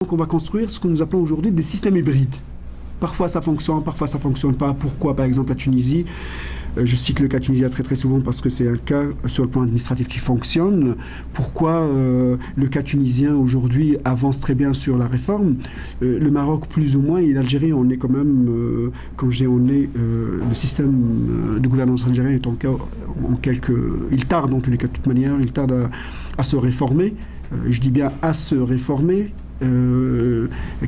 donc on va construire ce que nous appelons aujourd'hui des systèmes hybrides. Parfois ça fonctionne, parfois ça ne fonctionne pas. Pourquoi, par exemple, la Tunisie, je cite le cas tunisien très très souvent parce que c'est un cas sur le plan administratif qui fonctionne. Pourquoi le cas tunisien aujourd'hui avance très bien sur la réforme? Le Maroc plus ou moins et l'Algérie, on est quand même, quand je dis on est, le système de gouvernance algérien est il tarde en tous les cas de toute manière, il tarde à se réformer. Je dis bien à se réformer.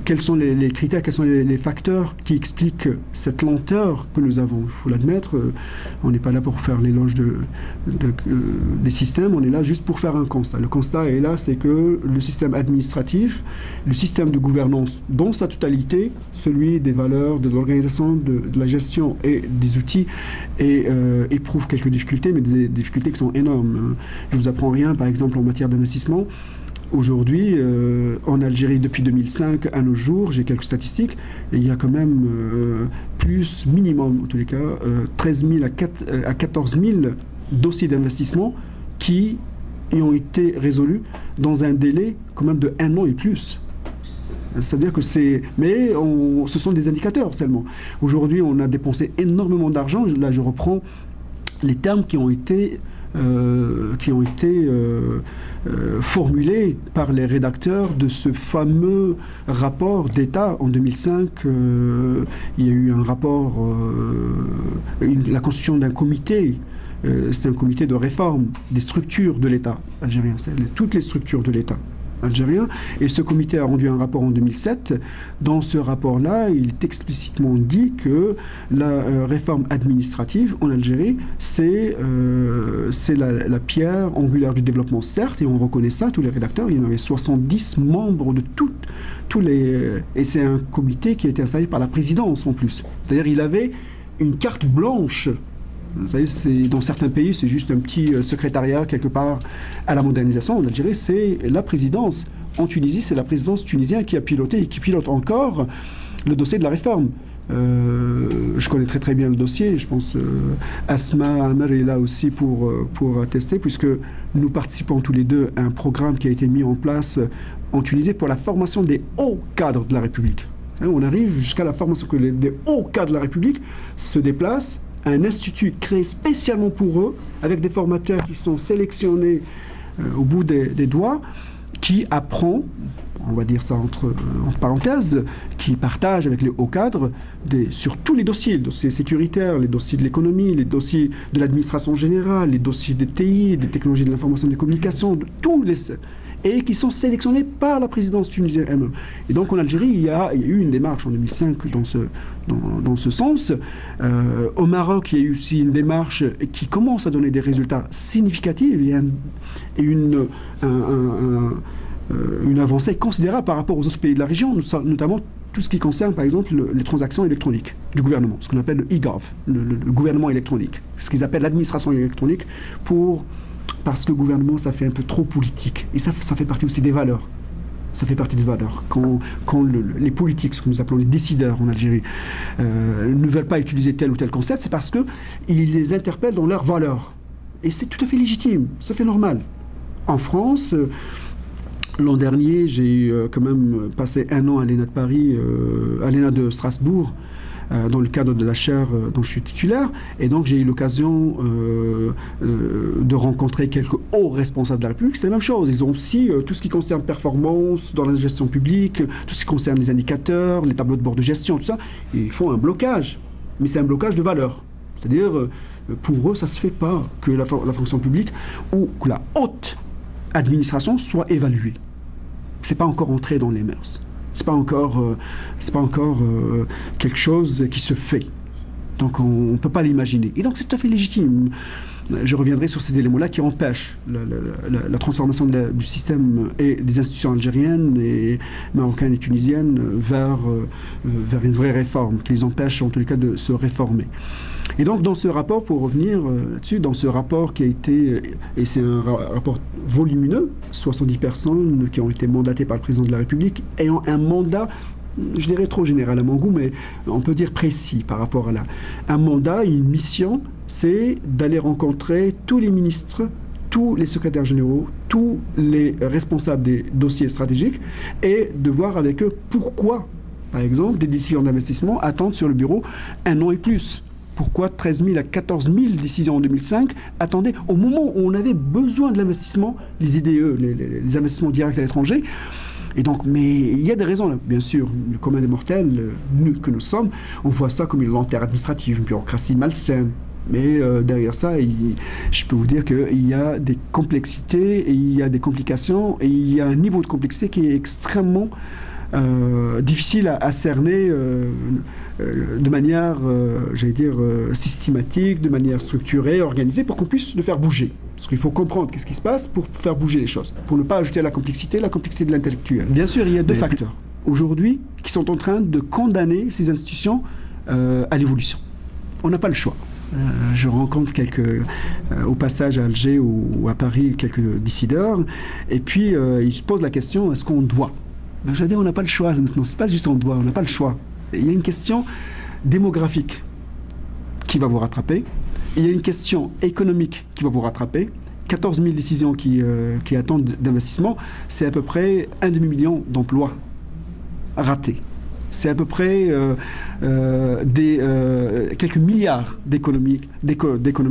Quels sont les critères, quels sont les facteurs qui expliquent cette lenteur que nous avons? Il faut l'admettre, on n'est pas là pour faire l'éloge des systèmes, on est là juste pour faire un constat. Le constat est là, c'est que le système administratif, le système de gouvernance dans sa totalité, celui des valeurs, de l'organisation, de la gestion et des outils, éprouve quelques difficultés, mais des difficultés qui sont énormes. Je ne vous apprends rien, par exemple, en matière d'investissement. Aujourd'hui, en Algérie, depuis 2005 à nos jours, j'ai quelques statistiques, et il y a quand même plus, minimum en tous les cas, 13 000 à 14 000 dossiers d'investissement qui ont été résolus dans un délai quand même de 1 an et plus. C'est-à-dire que c'est... Mais ce sont des indicateurs seulement. Aujourd'hui, on a dépensé énormément d'argent. Là, je reprends les termes qui ont été formulés par les rédacteurs de ce fameux rapport d'État en 2005. Il y a eu un rapport, la constitution d'un comité. C'est un comité de réforme des structures de l'État algérien, toutes les structures de l'État algérien. Et ce comité a rendu un rapport en 2007. Dans ce rapport-là, il est explicitement dit que la réforme administrative en Algérie, c'est la pierre angulaire du développement, certes, et on reconnaît ça, tous les rédacteurs. Il y en avait 70 membres de tous les... Et c'est un comité qui a été installé par la présidence en plus. C'est-à-dire il avait une carte blanche. Vous savez, dans certains pays, c'est juste un petit secrétariat quelque part à la modernisation. En Algérie, c'est la présidence. En Tunisie, c'est la présidence tunisienne qui a piloté et qui pilote encore le dossier de la réforme. Je connais très très bien le dossier. Je pense Asma Amer est là aussi pour attester, puisque nous participons tous les deux à un programme qui a été mis en place en Tunisie pour la formation des hauts cadres de la République. On arrive jusqu'à la formation que les hauts cadres de la République se déplacent à un institut créé spécialement pour eux, avec des formateurs qui sont sélectionnés au bout des doigts, qui apprend, on va dire ça entre parenthèses, qui partage avec les hauts cadres sur tous les dossiers sécuritaires, les dossiers de l'économie, les dossiers de l'administration générale, les dossiers des TI, des technologies de l'information et des communications, de tous les... et qui sont sélectionnés par la présidence tunisienne elle-même. Et donc en Algérie, il y a eu une démarche en 2005 dans ce sens. Au Maroc, il y a eu aussi une démarche qui commence à donner des résultats significatifs. Il y a une avancée considérable par rapport aux autres pays de la région, notamment tout ce qui concerne, par exemple, les transactions électroniques du gouvernement, ce qu'on appelle le e-gov, le gouvernement électronique, ce qu'ils appellent l'administration électronique, parce que le gouvernement, ça fait un peu trop politique. Et ça fait partie aussi des valeurs. Ça fait partie des valeurs. Quand les politiques, ce que nous appelons les décideurs en Algérie, ne veulent pas utiliser tel ou tel concept, c'est parce qu'ils les interpellent dans leurs valeurs. Et c'est tout à fait légitime, tout à fait normal. En France, l'an dernier, j'ai quand même passé 1 an à l'ENA de Paris, à l'ENA de Strasbourg, dans le cadre de la chaire dont je suis titulaire. Et donc, j'ai eu l'occasion de rencontrer quelques hauts responsables de la République. C'est la même chose. Ils ont aussi tout ce qui concerne performance dans la gestion publique, tout ce qui concerne les indicateurs, les tableaux de bord de gestion, tout ça. Ils font un blocage. Mais c'est un blocage de valeur. C'est-à-dire, pour eux, ça ne se fait pas que la fonction publique ou que la haute administration soit évaluée. Ce n'est pas encore entré dans les mœurs. C'est pas encore quelque chose qui se fait. Donc on ne peut pas l'imaginer. Et donc c'est tout à fait légitime. Je reviendrai sur ces éléments-là qui empêchent la transformation du système et des institutions algériennes et marocaines et tunisiennes vers une vraie réforme, qui les empêche en tous les cas de se réformer. Et donc dans ce rapport, pour revenir là-dessus, dans ce rapport qui a été, et c'est un rapport volumineux, 70 personnes qui ont été mandatées par le président de la République, ayant un mandat, je dirais trop général à mon goût, mais on peut dire précis par rapport à un mandat, une mission, c'est d'aller rencontrer tous les ministres tous les secrétaires généraux, tous les responsables des dossiers stratégiques et de voir avec eux pourquoi, par exemple, des décisions d'investissement attendent sur le bureau un an et plus. Pourquoi 13 000 à 14 000 décisions en 2005 attendaient au moment où on avait besoin de l'investissement, les IDE, les investissements directs à l'étranger. Et donc, mais il y a des raisons, là. Bien sûr, le commun des mortels, nous que nous sommes, on voit ça comme une lenteur administrative, une bureaucratie malsaine. Mais derrière ça, je peux vous dire qu'il y a des complexités, et il y a des complications, et il y a un niveau de complexité qui est extrêmement difficile à cerner de manière, j'allais dire, systématique, de manière structurée, organisée, pour qu'on puisse le faire bouger. Parce qu'il faut comprendre qu'est-ce qui se passe pour faire bouger les choses, pour ne pas ajouter à la complexité de l'intellectuel. Bien sûr, il y a deux facteurs aujourd'hui qui sont en train de condamner ces institutions à l'évolution. On n'a pas le choix. Je rencontre au passage à Alger ou à Paris quelques décideurs, et puis ils se posent la question, est-ce qu'on doit ? Ben, je dis, on n'a pas le choix maintenant, c'est pas juste on doit, on n'a pas le choix. Il y a une question démographique qui va vous rattraper, il y a une question économique qui va vous rattraper. 14 000 décisions qui attendent d'investissement, c'est à peu près 1,5 million d'emplois ratés. C'est à peu près quelques milliards d'économies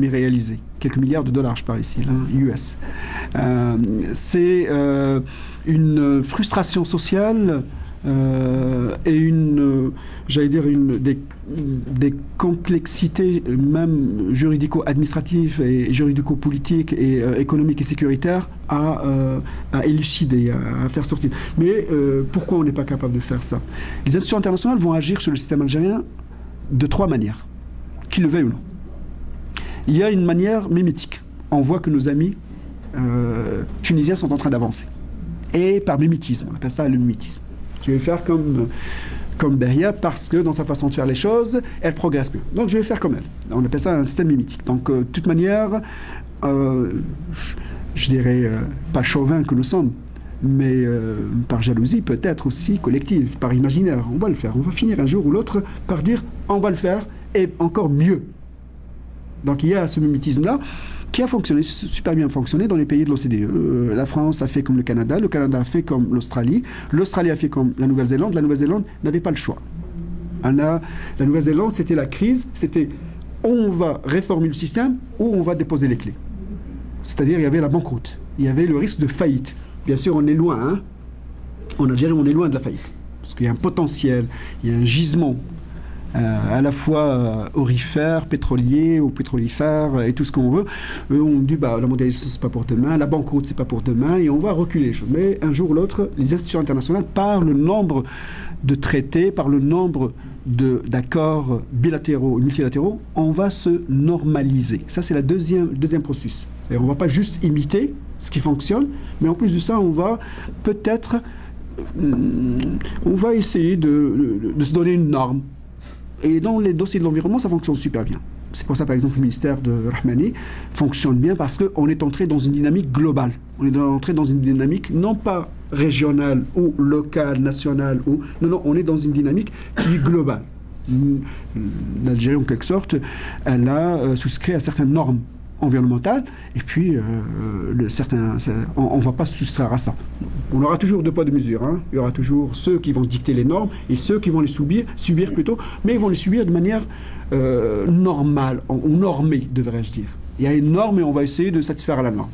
réalisées. Quelques milliards de dollars, je parle ici, là, US. C'est une frustration sociale et j'allais dire, des complexités même juridico-administratives et juridico-politiques et économiques et sécuritaires à élucider, à faire sortir. Mais pourquoi on n'est pas capable de faire ça ? Les institutions internationales vont agir sur le système algérien de 3 manières, qu'ils le veuillent ou non. Il y a une manière mimétique. On voit que nos amis tunisiens sont en train d'avancer. Et par mimétisme, on appelle ça le mimétisme. Je vais faire comme Beria parce que dans sa façon de faire les choses, elle progresse mieux. Donc je vais faire comme elle. On appelle ça un système mimétique. Donc de toute manière, je dirais pas chauvin que nous sommes, mais par jalousie peut-être aussi collective, par imaginaire. On va le faire. On va finir un jour ou l'autre par dire on va le faire et encore mieux. Donc il y a ce mimétisme-là qui a fonctionné, super bien fonctionné dans les pays de l'OCDE. La France a fait comme le Canada a fait comme l'Australie a fait comme la Nouvelle-Zélande n'avait pas le choix. La Nouvelle-Zélande, c'était la crise, c'était on va réformer le système ou on va déposer les clés. C'est-à-dire il y avait la banqueroute, il y avait le risque de faillite. Bien sûr, on est loin, hein. En Algérie, on est loin de la faillite. Parce qu'il y a un potentiel, il y a un gisement à la fois aurifère, pétrolier ou pétrolifère et tout ce qu'on veut. On dit la mondialisation c'est pas pour demain, la banqueroute c'est pas pour demain et on va reculer les choses. Mais un jour ou l'autre, les institutions internationales, par le nombre de traités, par le nombre d'accords bilatéraux et multilatéraux, on va se normaliser. Ça c'est le deuxième processus. On ne va pas juste imiter ce qui fonctionne, mais en plus de ça, on va peut-être essayer de se donner une norme. Et dans les dossiers de l'environnement, ça fonctionne super bien. C'est pour ça, par exemple, le ministère de Rahmani fonctionne bien parce qu'on est entré dans une dynamique globale. On est entré dans une dynamique non pas régionale ou locale, nationale. Non, on est dans une dynamique qui est globale. L'Algérie, en quelque sorte, elle a souscrit à certaines normes environnementales et puis on ne va pas se soustraire à ça. On aura toujours 2 poids 2 mesures. Hein. Il y aura toujours ceux qui vont dicter les normes et ceux qui vont les subir plutôt, mais ils vont les subir de manière normale, ou normée, devrais-je dire. Il y a une norme et on va essayer de satisfaire à la norme.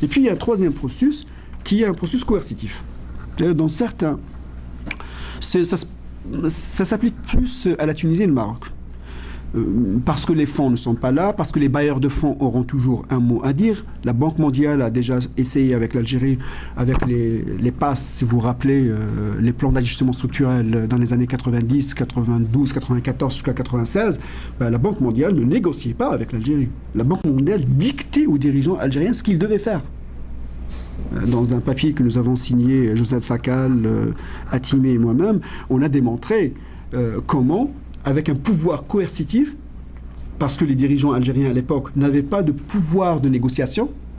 Et puis il y a un troisième processus qui est un processus coercitif. Dans certains, ça s'applique plus à la Tunisie et le Maroc. Parce que les fonds ne sont pas là, parce que les bailleurs de fonds auront toujours un mot à dire. La Banque mondiale a déjà essayé avec l'Algérie, avec les PAS, si vous vous rappelez, les plans d'ajustement structurel dans les années 90, 92, 94 jusqu'à 96, la Banque mondiale ne négociait pas avec l'Algérie. La Banque mondiale dictait aux dirigeants algériens ce qu'ils devaient faire. Dans un papier que nous avons signé, Joseph Fakal, Hatimé et moi-même, on a démontré comment, avec un pouvoir coercitif, parce que les dirigeants algériens à l'époque n'avaient pas de pouvoir de négociation,